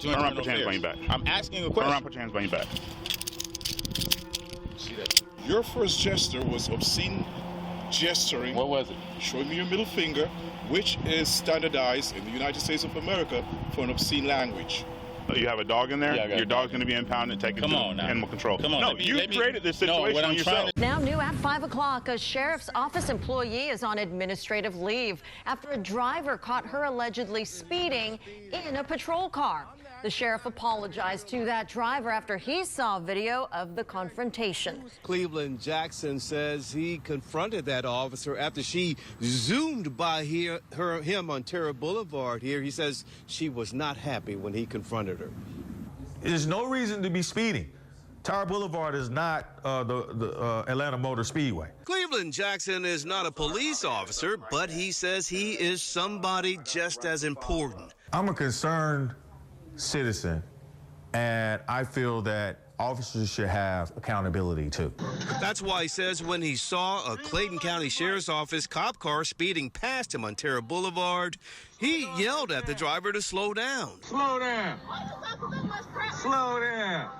Turn around, put your hands behind your back. I'm asking a question. Turn around, put your hands behind your back. See that? Your first gesture was obscene gesturing. What was it? Showing me your middle finger, which is standardized in the United States of America for an obscene language. You have a dog in there? Yeah, I got your a dog's dog. going to be impounded, taken Come to on now. animal control. Come on. No, let me- you let me- created this No, situation what on I'm yourself. Now new at 5 o'clock, a sheriff's office employee is on administrative leave after a driver caught her allegedly speeding in a patrol car. The sheriff apologized to that driver after he saw video of the confrontation. Cleveland Jackson says he confronted that officer after she zoomed by him on Terra Boulevard here. He says she was not happy when he confronted her. There's no reason to be speeding. Terra Boulevard is not the Atlanta Motor Speedway. Cleveland Jackson is not a police officer, but he says he is somebody just as important. I'm a concerned citizen, and I feel that officers should have accountability too. That's why he says when he saw a Clayton County Sheriff's Office cop car speeding past him on Terra Boulevard, he yelled at the driver to slow down. Slow down. Slow down.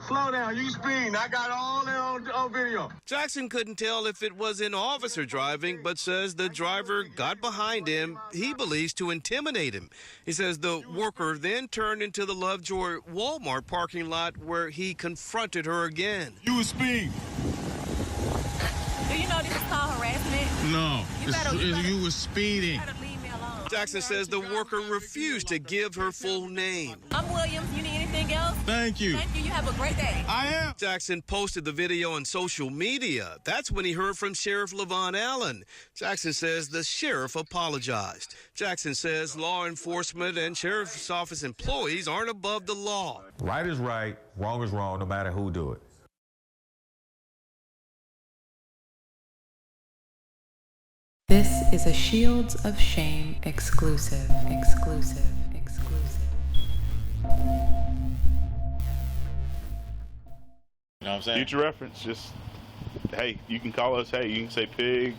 Slow down. You speeding. I got all that on video. Jackson couldn't tell if it was an officer driving, but says the driver got behind him, he believes, to intimidate him. He says the worker then turned into the Lovejoy Walmart parking lot where he confronted her again. You was speeding. Do you know this is called harassment? No. You was speeding. You better leave me alone. Jackson says the worker refused to give her full name. I'm Williams. You need anything else? Thank you. Thank you. You have a great day. I am. Jackson posted the video on social media. That's when he heard from Sheriff Levon Allen. Jackson says the sheriff apologized. Jackson says law enforcement and sheriff's office employees aren't above the law. Right is right, wrong is wrong, no matter who do it. This is a Shields of Shame exclusive. You know what I'm saying? Future reference, just, hey, you can call us, hey, you can say pig,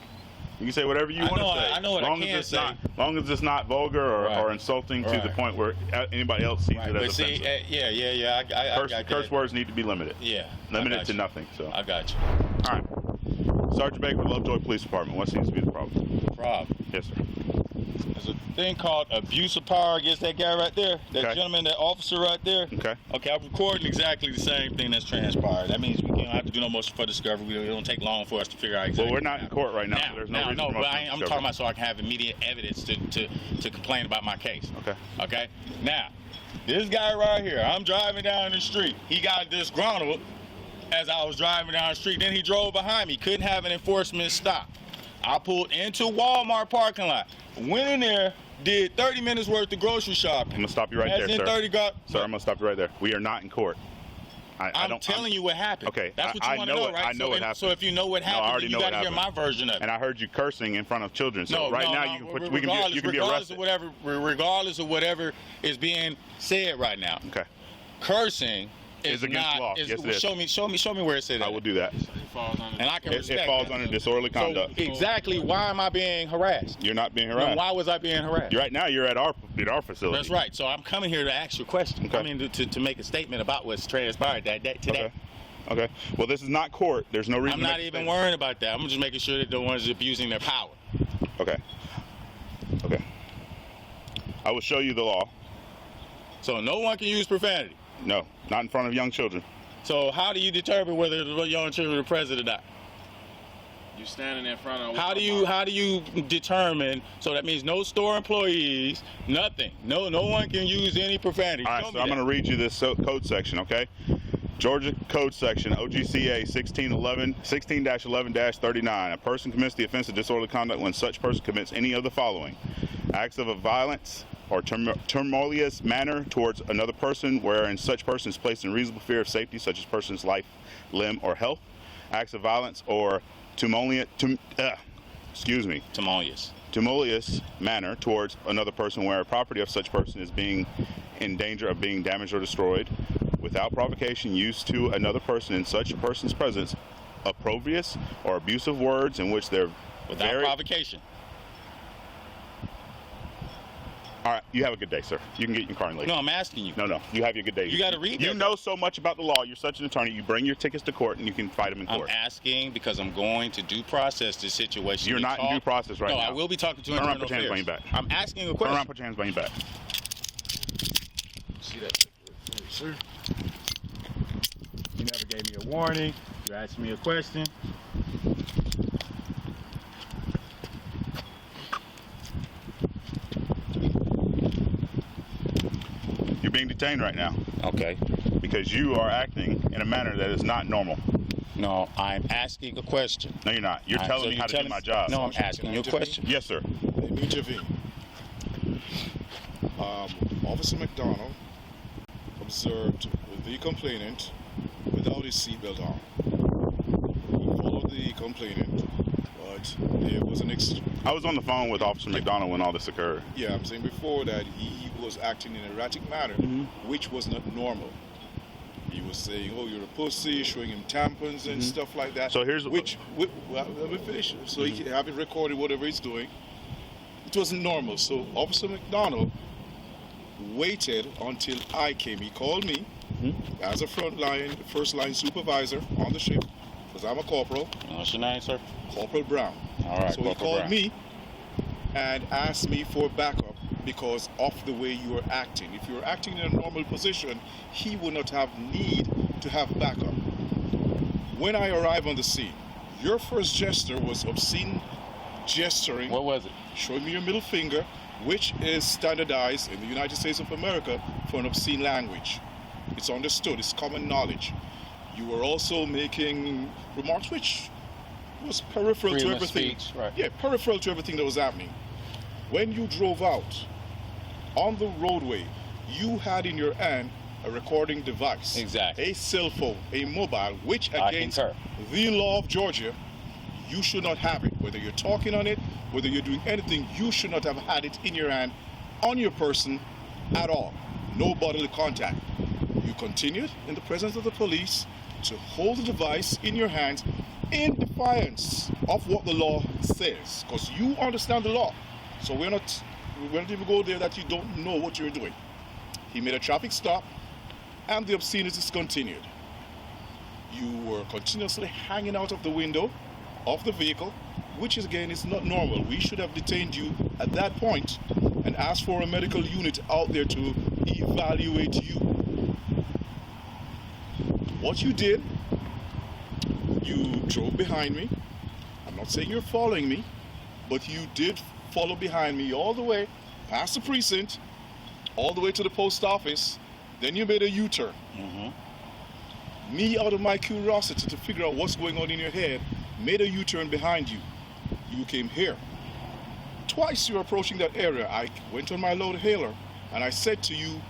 you can say whatever you want to say. I know what I can say. As long as it's not vulgar or, Right. or insulting to the Right. point where anybody else sees it But as see, offensive. yeah. I got Curse that. words need to be limited. Yeah. Limited to nothing, so. I got you. All right. Sergeant Baker, Lovejoy Police Department, what seems to be the problem? Problem. Yes, sir. There's a thing called abuse of power against that guy right there, that Okay. gentleman, that officer right there. Okay. Okay, I'm recording exactly the same thing that's transpired. That means we don't have to do no motion for discovery. It don't take long for us to figure out exactly. Well, we're not in court right now, so there's no reason for but motion I'm discovery. talking about so I can have immediate evidence to complain about my case. Okay. Okay? Now, this guy right here, I'm driving down the street. He got disgruntled as I was driving down the street. Then he drove behind me. Couldn't have an enforcement stop. I pulled into Walmart parking lot, went in there, did 30 minutes worth of grocery shopping. I'm going to stop you right As there, in sir. 30 got, Sir, I'm going to stop you right there. We are not in court. I'm telling you what happened. Okay, That's what I you want to know know, it. right? I know what happened. So if you know what No, I happened, already then you know what got to hear my happened. version of it. And I heard you cursing in front of children. So now you can you can be arrested. Regardless of whatever is being said right now. Okay. Cursing is against not. law. Yes, it is. Show me where it said that. I will do that. And I can respect It falls that. under disorderly conduct. So exactly why am I being harassed? You're not being And harassed. why was I being harassed? Right now, you're at our facility. That's right. So I'm coming here to ask you a question. Okay. I mean, to make a statement about what's transpired today. Okay. Well, this is not court. There's no reason. I'm not even worrying about that. I'm just making sure that the ones abusing their power. Okay. Okay. I will show you the law. So no one can use profanity. No, not in front of young children. So how do you determine whether the young children are present or not? You standing in front of. How do you determine? So that means no store employees, nothing. No one can use any profanity. All right, so I'm going to read you this code section, okay? Georgia Code Section, OGCA 16-11-39. A person commits the offense of disorderly conduct when such person commits any of the following: acts of a violence or tumultuous manner towards another person wherein such person is placed in reasonable fear of safety, such as person's life, limb, or health. Acts of violence or tumultuous manner towards another person where property of such person is being in danger of being damaged or destroyed without provocation, used to another person in such a person's presence, opprobrious or abusive words in which they're without provocation. All All right, you have a good day, sir. You can get in your car and leave. No, I'm asking you. No, you have your good day. You got to read You that. know so much about the law. You're such an attorney. You bring your tickets to court and you can fight them in court. I'm asking because I'm going to due process this situation. You're not in due process right now. No, I will be talking to Turn around, internal put your hands affairs. behind your back. I'm asking a Turn question. around, put your hands behind your back. See that? Sir. You never gave me a warning. You asked me a question. You're being detained right now. Okay. Because you are acting in a manner that is not normal. No, I'm asking a question. No, you're not. You're telling me how to do my job. No, I'm asking you a question. Yes, sir. Let me intervene. Officer McDonald observed the complainant without his seatbelt on. He followed the complainant, but there was an I was on the phone with Officer McDonald when all this occurred. Yeah, I'm saying before that he was acting in an erratic manner, which was not normal. He was saying, "Oh, you're a pussy," showing him tampons and stuff like that. So here's well, let me finish. So he can have it recorded, whatever he's doing. It wasn't normal. So Officer McDonald waited until I came. He called me as a first line supervisor on the ship, because I'm a corporal. What's your name, sir? Corporal Brown. All right, so he called me and asked me for backup because of the way you were acting. If you were acting in a normal position, he would not have need to have backup. When I arrived on the scene, your first gesture was obscene gesturing. What was it? Showing me your middle finger, which is standardized in the United States of America for an obscene language. It's understood, it's common knowledge. You were also making remarks which was peripheral to everything. Speech, right. Yeah, peripheral to everything that was happening. When you drove out on the roadway, you had in your hand a recording device. Exactly. A cell phone, a mobile, which against the law of Georgia, you should not have it. Whether you're talking on it, whether you're doing anything, you should not have had it in your hand, on your person, at all. No bodily contact. You continued in the presence of the police to hold the device in your hands in defiance of what the law says, because you understand the law. So we're not even go there that you don't know what you're doing. He made a traffic stop and the obscenities continued. You were continuously hanging out of the window of the vehicle, which is, again, is not normal. We should have detained you at that point and asked for a medical unit out there to evaluate you. What you did, you drove behind me. I'm not saying you're following me, but you did follow behind me all the way past the precinct, all the way to the post office. Then you made a U-turn. Me, out of my curiosity to figure out what's going on in your head, made a U-turn behind you. You came here. Twice you're approaching that area. I went on my load hailer and I said to you,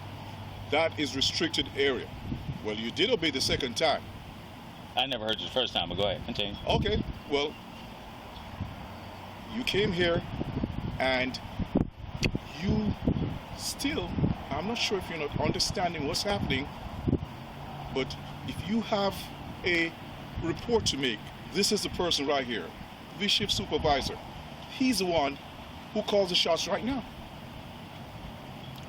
that is restricted area. Well, you did obey the second time. I never heard you the first time, but go ahead, continue. Okay, well, you came here and you still, I'm not sure if you're not understanding what's happening, but if you have a report to make, this is the person right here, the shift supervisor. He's the one who calls the shots right now.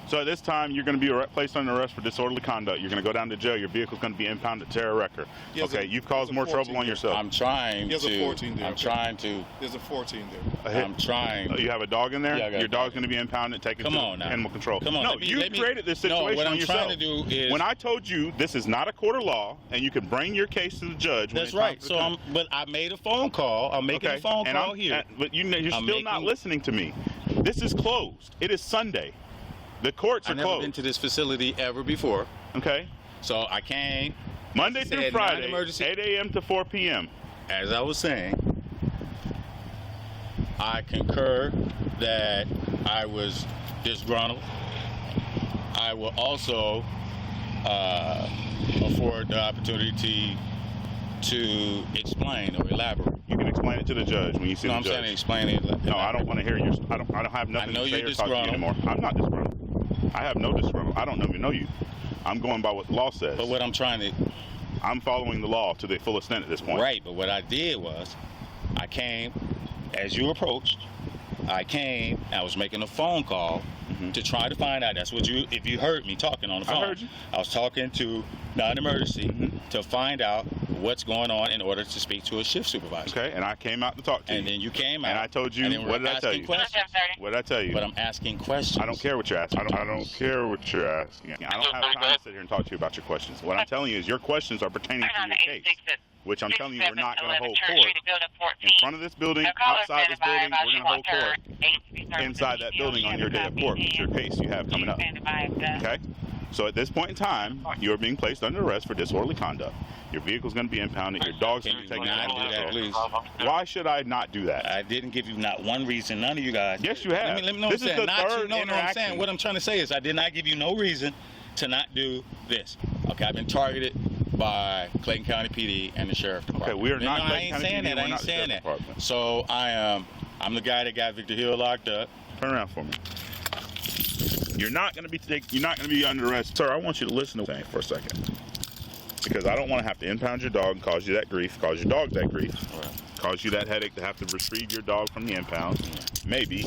So at this time, you're going to be placed under arrest for disorderly conduct. You're going to go down to jail. Your vehicle's going to be impounded to tear a record. Okay, you've caused more trouble on yourself. I'm trying to. There's a 14 there. I'm trying to. There's a 14 there. I'm trying. You have a dog in there? Yeah, I got your dog's going to be impounded, taken to animal control. Come on. No, you created this situation what on I'm yourself. trying to do is. When I told you this is not a court of law and you can bring your case to the judge. That's right. So but I made a phone call. I'm making a phone call here. But you're still not listening to me. This is closed. It is Sunday. The courts are I've never closed. been to this facility ever before. Okay. So I came. Monday through Friday, 8 a.m. to 4 p.m. As I was saying, I concur that I was disgruntled. I will also afford the opportunity to explain or elaborate. You can explain it to the judge when you see the judge. I'm saying explain it. No, I don't want to hear your. I don't have nothing to say or talk to you anymore. I'm not disgruntled. I have no disgruntled. I don't even know you. I'm going by what the law says. But what I'm trying to. I'm following the law to the full extent at this point. Right, but what I did was, I came as you approached. I came. I was making a phone call to try to find out. That's what if you heard me talking on the phone. I heard you. I was talking to non-emergency to find out what's going on in order to speak to a shift supervisor. Okay, and I came out to talk to you. And then you came out. And I told you, what did I tell you? What did I tell you? But I'm asking questions. I don't care what you're asking. I don't care what you're asking. I don't have time to sit here and talk to you about your questions. What I'm telling you is your questions are pertaining to your case, which I'm telling you we're not going to hold court in front of this building, outside this building. We're going to hold court inside that building on your day of court, which is your case you have coming up. Okay? So at this point in time, you're being placed under arrest for disorderly conduct. Your vehicle's going to be impounded. Your dog's going to be taken out. Please. Why should I not do that? I didn't give you not one reason. None of you guys. Yes, you have. Let me know this what I'm saying. is the third I'm interaction. saying. What I'm trying to say is I did not give you no reason to not do this. Okay, I've been targeted by Clayton County PD and the Sheriff Department. Okay, we are not No, I Clayton ain't County saying PD, that. I we're ain't not the saying Sheriff that. Department. So I'm the guy that got Victor Hill locked up. Turn around for me. You're not going to be under arrest. Sir, I want you to listen to me for a second. Because I don't want to have to impound your dog and cause you that grief, cause your dog that grief, cause you that headache to have to retrieve your dog from the impound. Maybe,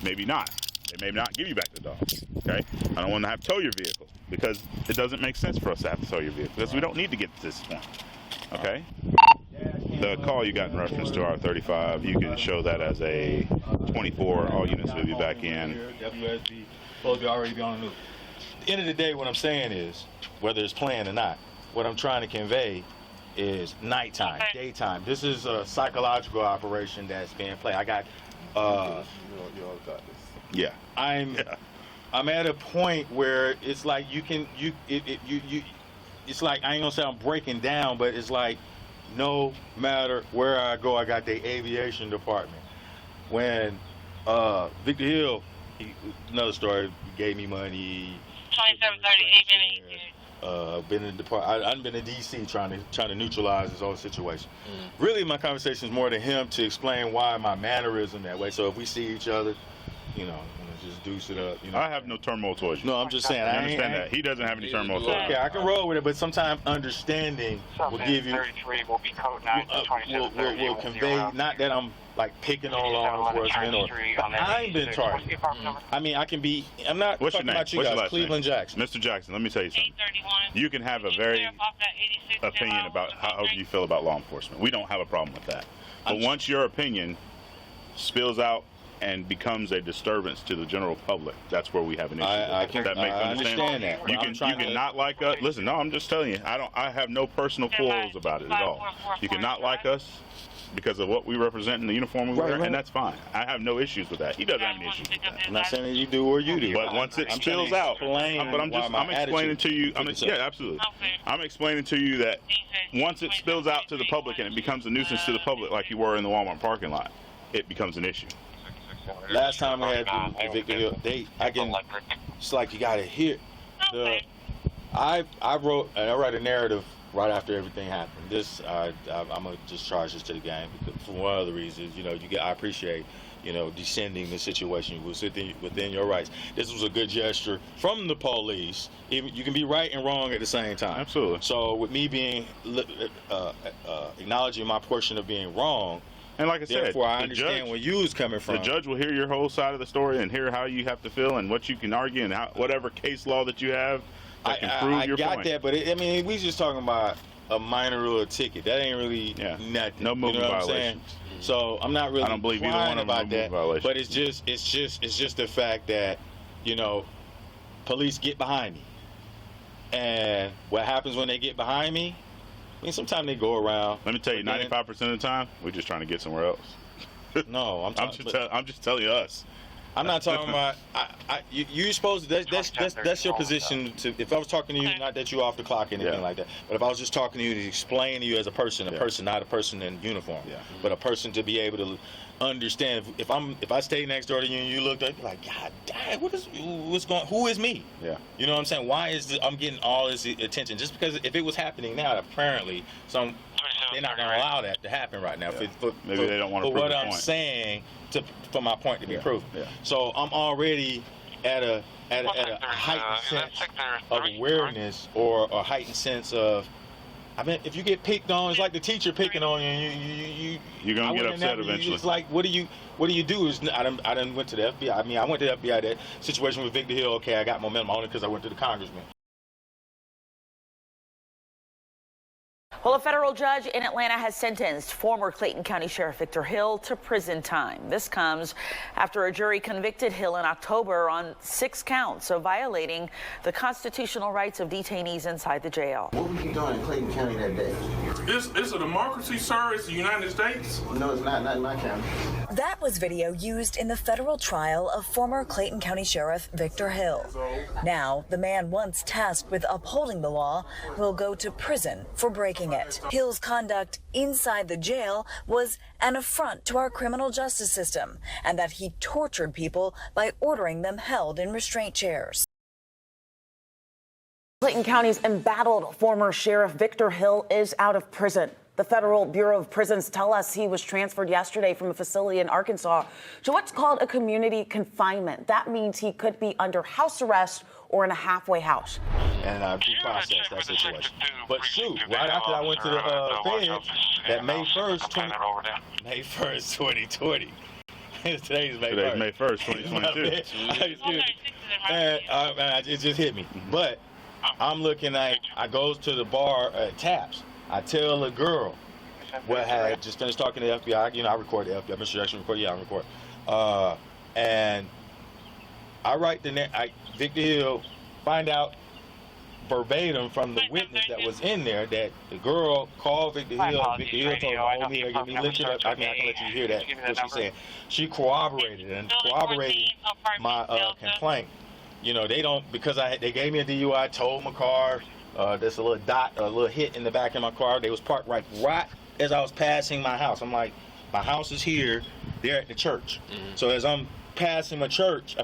maybe not. They may not give you back the dog, okay? I don't want to have to tow your vehicle because it doesn't make sense for us to have to tow your vehicle because we don't need to get to this point, okay? The call you got in reference to R35, you can show that as a 24. All units will be back in. WSB supposed to already be on the news. At the end of the day, what I'm saying is, whether it's planned or not, what I'm trying to convey is nighttime, daytime. This is a psychological operation that's being played. I got, you all got this. Yeah. I'm at a point where it's like it's like, I ain't gonna say I'm breaking down, but it's like no matter where I go, I got the aviation department. When Victor Hill, another story, gave me money. 27:30, been in the department. I've been in D.C. trying to neutralize this whole situation. Really, my conversation is more to him to explain why my mannerism that way. So if we see each other, just deuce it up. I have no turmoil towards you. No, I'm just saying. I understand that. He doesn't have any turmoil towards you. Yeah, I can roll with it, but sometimes understanding will give you, will convey, not that I'm like picking on law enforcement or I've been targeted. I mean, I'm not What's your talking name? about you What's your guys, last Cleveland name? Jackson. Mr. Jackson, let me tell you something. You can have a very opinion about how you feel about law enforcement. We don't have a problem with that. But once your opinion spills out and becomes a disturbance to the general public, that's where we have an issue. I understand that. You can not like us. Listen, no, I'm just telling you. I have no personal quarrels about it at all. You cannot like us because of what we represent in the uniform we wear, and that's fine. I have no issues with that. He doesn't have any issues with that. I'm not saying that you do or you do. But once it spills out, I'm explaining to you. Yeah, absolutely. I'm explaining to you that once it spills out to the public and it becomes a nuisance to the public, like you were in the Walmart parking lot, it becomes an issue. Last time I had the Victor Hill date, it's like you gotta hear. I wrote a narrative right after everything happened. I'm gonna just charge this to the game because for one of the reasons, I appreciate, descending the situation within your rights. This was a good gesture from the police. You can be right and wrong at the same time. Absolutely. So with me being acknowledging my portion of being wrong. And like I said, therefore, I understand where you was coming from. The judge will hear your whole side of the story and hear how you have to feel and what you can argue and whatever case law that you have that can prove your point. I got that, but we just talking about a minor little ticket. That ain't really nothing. No moving violations. So I'm not really. I don't believe either one of them about that. Violations. But it's just the fact that police get behind me, and what happens when they get behind me? Sometimes they go around. Let me tell you, 95% of the time, we're just trying to get somewhere else. No, I'm just telling you us. I'm not talking about. You're supposed to. That's your position. If I was talking to you, not that you off the clock or anything like that, but if I was just talking to you to explain to you as a person, not a person in uniform, but a person to be able to understand. If I stay next door to you and you looked at, like, God damn, who is me? Yeah. You know what I'm saying? Why is I'm getting all this attention? Just because if it was happening now, apparently they're not going to allow that to happen right now. Yeah. Maybe they don't want to prove what the I'm point. saying for my point to be proven. Yeah. So I'm already at a heightened sense of awareness or a heightened sense of I mean, if you get picked on, it's like the teacher picking on you. And you're gonna get upset eventually. It's like, what do you do? I done went to the FBI. I mean, I went to the FBI. That situation with Victor Hill. Okay, I got momentum only because I went to the congressman. Well, a federal judge in Atlanta has sentenced former Clayton County Sheriff Victor Hill to prison time. This comes after a jury convicted Hill in October on 6 counts of violating the constitutional rights of detainees inside the jail. What were you doing in Clayton County that day? It's a democracy, sir. It's the United States. No, it's not in my county. That was video used in the federal trial of former Clayton County Sheriff Victor Hill. Now, the man once tasked with upholding the law will go to prison for breaking it. Hill's conduct inside the jail was an affront to our criminal justice system, and that he tortured people by ordering them held in restraint chairs. Clayton County's embattled former Sheriff Victor Hill is out of prison. The Federal Bureau of Prisons tell us he was transferred yesterday from a facility in Arkansas to what's called a community confinement. That means he could be under house arrest or in a halfay house. And due process that situation. But shoot, right after I went to the Fed, that May 1st, 2020. Today's May 1st. Today's May 1st, 2022. And it just hit me. But I'm looking at, I goes to the bar at Taps. I tell a girl what had just finished talking to the FBI. You know, I record the FBI. Mr. Jackson record. Yeah, I record. And I write the name. Victor Hill, find out verbatim from the witness that was in there that the girl called Victor Hill. Victor Hill told her, "Oh, here, give me lift it up." I mean, I can let you hear that. What she said. She corroborated my complaint. You know, they don't, because they gave me a DUI, towed my car. There's a little dot, a little hit in the back of my car. They was parked right as I was passing my house. I'm like, my house is here. They're at the church. So as I'm passing the church,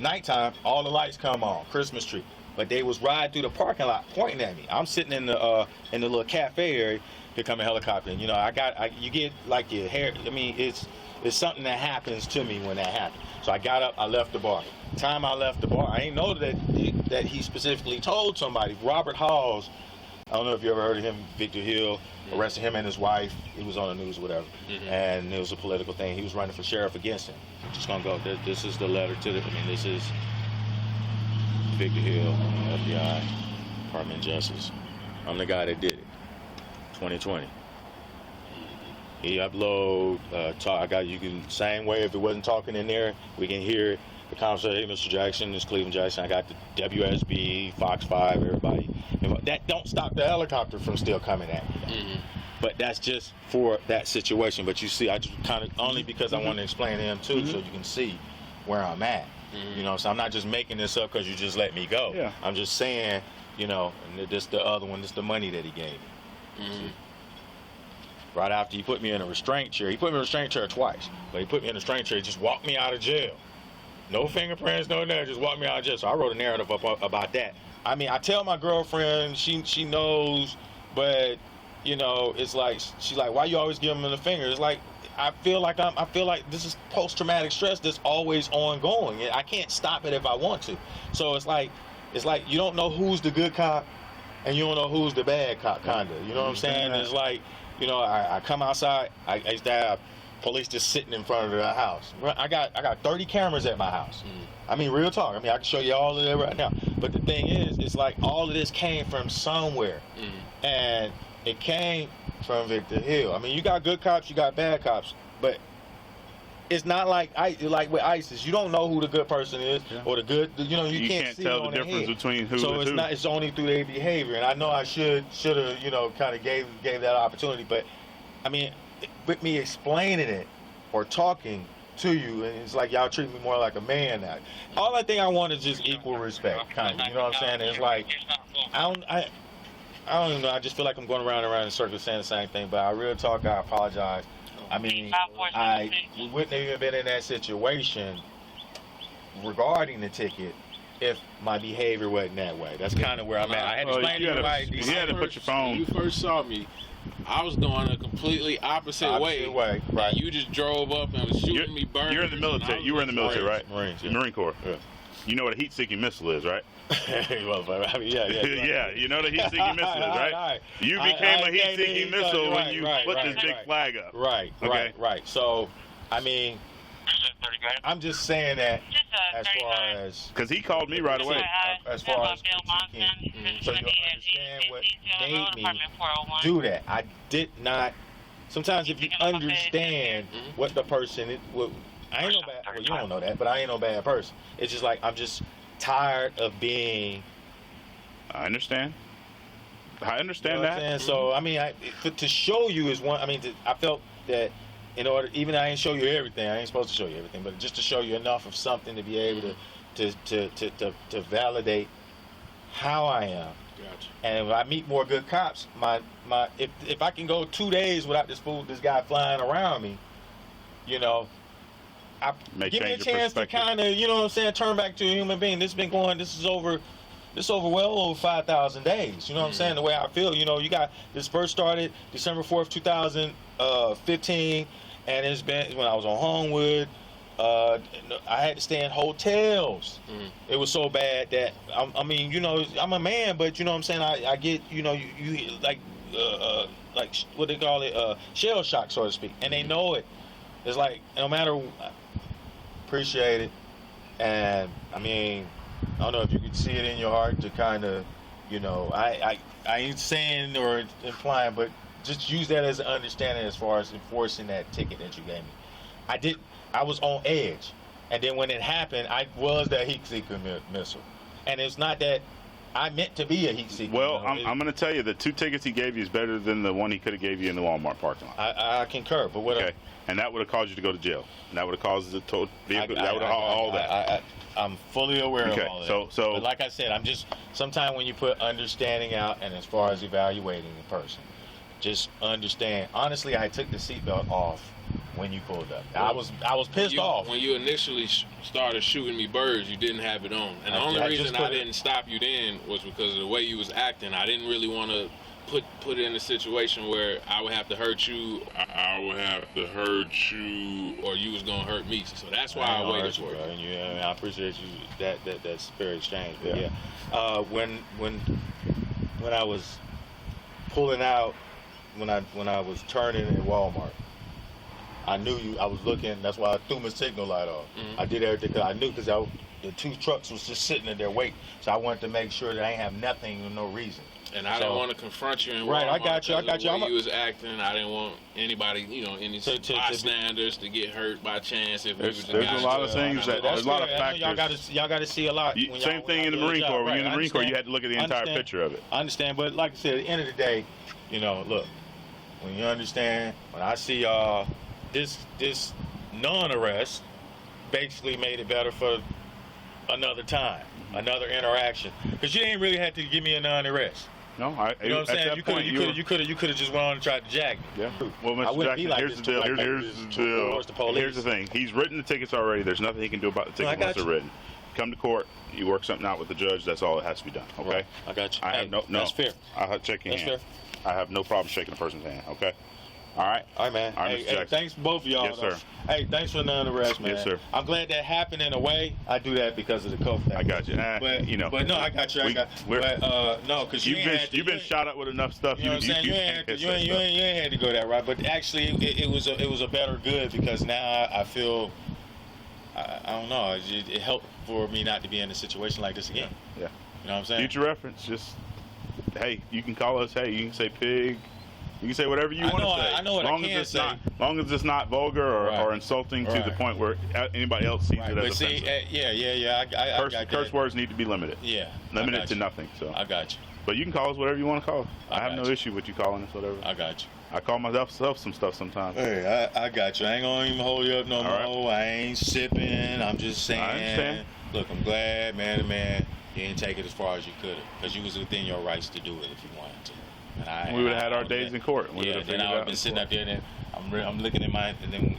nighttime, all the lights come on, Christmas tree. But they was riding through the parking lot, pointing at me. I'm sitting in the little cafe area. Here come a helicopter, and you know, you get like your hair. I mean, it's something that happens to me when that happens. So I got up, I left the bar. Time I left the bar, I ain't know that he specifically told somebody. Robert Halls, I don't know if you ever heard of him. Victor Hill arrested him and his wife. He was on the news, whatever, and it was a political thing. He was running for sheriff against him. Just gonna go. This is the letter to the. I mean, this is Victor Hill, FBI, Department of Justice. I'm the guy that did it. 2020. He upload, you can, same way if it wasn't talking in there, we can hear the conversation. Hey, Mr. Jackson, this Cleveland Jackson. I got the WSB, Fox 5, everybody. That don't stop the helicopter from still coming at me. But that's just for that situation. But you see, I just kind of, only because I want to explain to him too, so you can see where I'm at. You know, so I'm not just making this up because you just let me go. Yeah. I'm just saying, you know, and this the other one, this the money that he gave me. Right after he put me in a restraint chair. He put me in a restraint chair twice. But he put me in a restraint chair, just walked me out of jail. No fingerprints, no nothing, just walked me out of jail. So I wrote a narrative about that. I mean, I tell my girlfriend, she knows, but, you know, it's like, she's like, why you always give him the finger? It's like, I feel like this is post-traumatic stress that's always ongoing. I can't stop it if I want to. So it's like you don't know who's the good cop and you don't know who's the bad cop, kind of. You know what I'm saying? It's like, you know, I come outside, I used to have police just sitting in front of the house. I got 30 cameras at my house. I mean, real talk. I mean, I can show you all of that right now. But the thing is, it's like all of this came from somewhere. And it came from Victor Hill. I mean, you got good cops, you got bad cops, but it's not like with ISIS. You don't know who the good person is or the good. You know, you can't see tell the difference between who. So it's only through their behavior. And I know I should have, you know, kind of gave that opportunity. But I mean, with me explaining it or talking to you, and it's like y'all treat me more like a man now. All I think I want is just equal respect, kind of. You know what I'm saying? And it's like I don't even know. I just feel like I'm going around and around in circles saying the same thing. But I real talk. I apologize. I mean, we wouldn't have even been in that situation regarding the ticket if my behavior wasn't that way. That's kind of where I'm at. I had to explain to everybody. You had to put your phone. When you first saw me, I was going a completely opposite way. Right. You just drove up and was shooting me, burning. You're in the military. You were in the military, right? Marines. Yeah. Marine Corps. Yeah. You know what a heat-seeking missile is, right? Well, I mean, yeah. Yeah, you know what a heat-seeking missile is, right? You became a heat-seeking missile when you put this big flag up. Right. So, I mean, I'm just saying that as far as... Because he called me right away. As far as critiquing, so you understand what made me do that. I did not... Sometimes if you understand what the person... I ain't no bad... Well, you don't know that, but I ain't no bad person. It's just like, I'm just tired of being... I understand. I understand You know what I'm that. saying? So, I mean, to show you is one... I mean, I felt that in order... Even I ain't show you everything. I ain't supposed to show you everything. But just to show you enough of something to be able to validate how I am. Gotcha. And if I meet more good cops, if I can go 2 days without this guy flying around me, you know, give me a chance to kind of, you know what I'm saying, turn back to a human being. This is over well over 5,000 days. You know what I'm saying? The way I feel, you know, this first started December 4th, 2015, and it's been when I was on Homewood. I had to stay in hotels. It was so bad that I mean, you know, I'm a man, but you know what I'm saying. I get, you know, you like what they call it, shell shock, so to speak, and they know it. It's like no matter. Appreciate it, and I mean, I don't know if you could see it in your heart to kind of, you know, I ain't saying or implying, but just use that as an understanding as far as enforcing that ticket that you gave me. I was on edge, and then when it happened, I was that heat-seeker missile, and it's not that I meant to be a heat-seeker. Well, I'm going to tell you, the 2 tickets he gave you is better than the one he could have gave you in the Walmart parking lot. I concur, but what? Okay, and that would have caused you to go to jail. And that would have caused the total vehicle. That would have all that. I'm fully aware of all that. So, but like I said, I'm just sometimes when you put understanding out, and as far as evaluating the person, just understand. Honestly, I took the seatbelt off when you pulled up. I was pissed off. When you initially started shooting me birds, you didn't have it on. And the only reason I didn't stop you then was because of the way you was acting. I didn't really want to put it in a situation where I would have to hurt you. I would have to hurt you, or you was going to hurt me. So that's why I waited for it. Yeah, I appreciate you that spirit exchange. But yeah, when I was pulling out, when I was turning in Walmart, I knew you. I was looking. That's why I threw my signal light off. I did everything because I knew the 2 trucks was just sitting in their wait. So I wanted to make sure that I ain't have nothing for no reason. And I didn't want to confront you in Walmart. Right, I got you. The way you was acting, I didn't want anybody, you know, any bystanders to get hurt by chance. If there's a lot of things there's a lot of factors. Y'all got to see a lot. Same thing in the Marine Corps. When you're in the Marine Corps, you had to look at the entire picture of it. I understand, but like I said, at the end of the day, you know, look, when you understand, when I see this non-arrest basically made it better for another time, another interaction, because you ain't really had to give me a non-arrest. No, you know what I'm saying? You could have just went on and tried to jag me. Yeah. Well, Mr. Jackson, here's the deal. Here's the thing. He's written the tickets already. There's nothing he can do about the tickets once they're written. Come to court. You work something out with the judge. That's all that has to be done. Okay. Right. I got you. I have no. That's fair. I'll have to shake your hand. Fair. I have no problem shaking a person's hand. Okay. All right. All right, man. All right, hey, thanks both of y'all. Yes, sir. Hey, thanks for the non-arrest, man. Yes, sir. I'm glad that happened in a way. I do that because of the COVID thing. I got you. But you know. But no, I got you. No, because you've been shot at with enough stuff. You know what I'm saying? You ain't had to go that route. But actually, it was a better good because now I feel. I don't know. It helped for me not to be in a situation like this again. Yeah. You know what I'm saying? Future reference. Just hey, you can call us. Hey, you can say pig. You can say whatever you want to say. I know what I can say. As long as it's not vulgar or insulting to the point where anybody else sees it as offensive. Yeah. Curse words need to be limited. Yeah. Limited to nothing. So I got you. But you can call us whatever you want to call us. I have no issue with you calling us whatever. I got you. I call myself some stuff sometimes. Hey, I got you. I ain't gonna even hold you up no more. I ain't sipping. I'm just saying. I understand. Look, I'm glad, man to man, you didn't take it as far as you could have, because you was within your rights to do it if you wanted to. And we would have had our days in court. Yeah, then I would have been sitting up there, and then I'm looking at mine, and then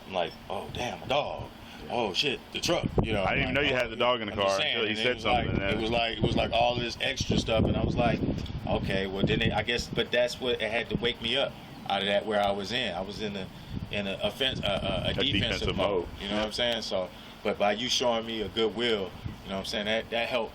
I'm like, oh damn, a dog. Oh shit, the truck. You know, I didn't even know you had the dog in the car until he said something. It was like all this extra stuff, and I was like, okay, well then I guess, but that's what it had to wake me up out of that where I was in. I was in a defensive mode. You know what I'm saying? So But by you showing me a goodwill, you know what I'm saying, that helped.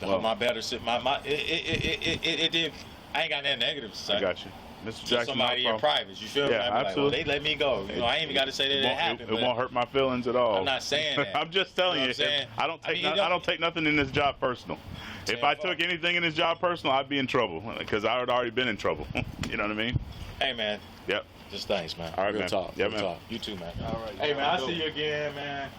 My better sit. It did. I ain't got that negative to say. I got you. Mr. Jackson, somebody in private, you feel me? Yeah, I'm absolutely. like, well, they let me go. You know, I ain't even got to say that it happened. It won't hurt my feelings at all. I'm not saying that. I'm just telling you. I don't take nothing in this job personal. If I took anything in this job personal, I'd be in trouble because I had already been in trouble. You know what I mean? Hey, man. Yep. Just thanks, man. All right, Real man. talk. Yeah, Real man. talk. You too, man. All right. Hey, man, I'll see you again, man.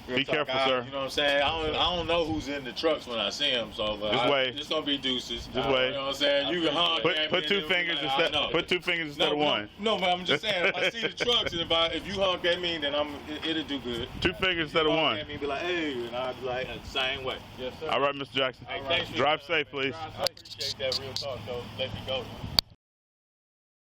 Be careful, sir. You know what I'm saying? I don't know who's in the trucks when I see them, so but wave. It's gonna be deuces. Just wave. You know what I'm saying? You can hug. Put two fingers instead. Put two fingers instead of one. No, but I'm just saying, if I see the trucks and if you hug at me, then it'll do good. Two fingers instead of one. At me, be like, hey, and I'll be like, the same way. Yes, sir. All right, Mr. Jackson. Hey, thanks for Drive safe, please. I appreciate that real talk, though. Let me go.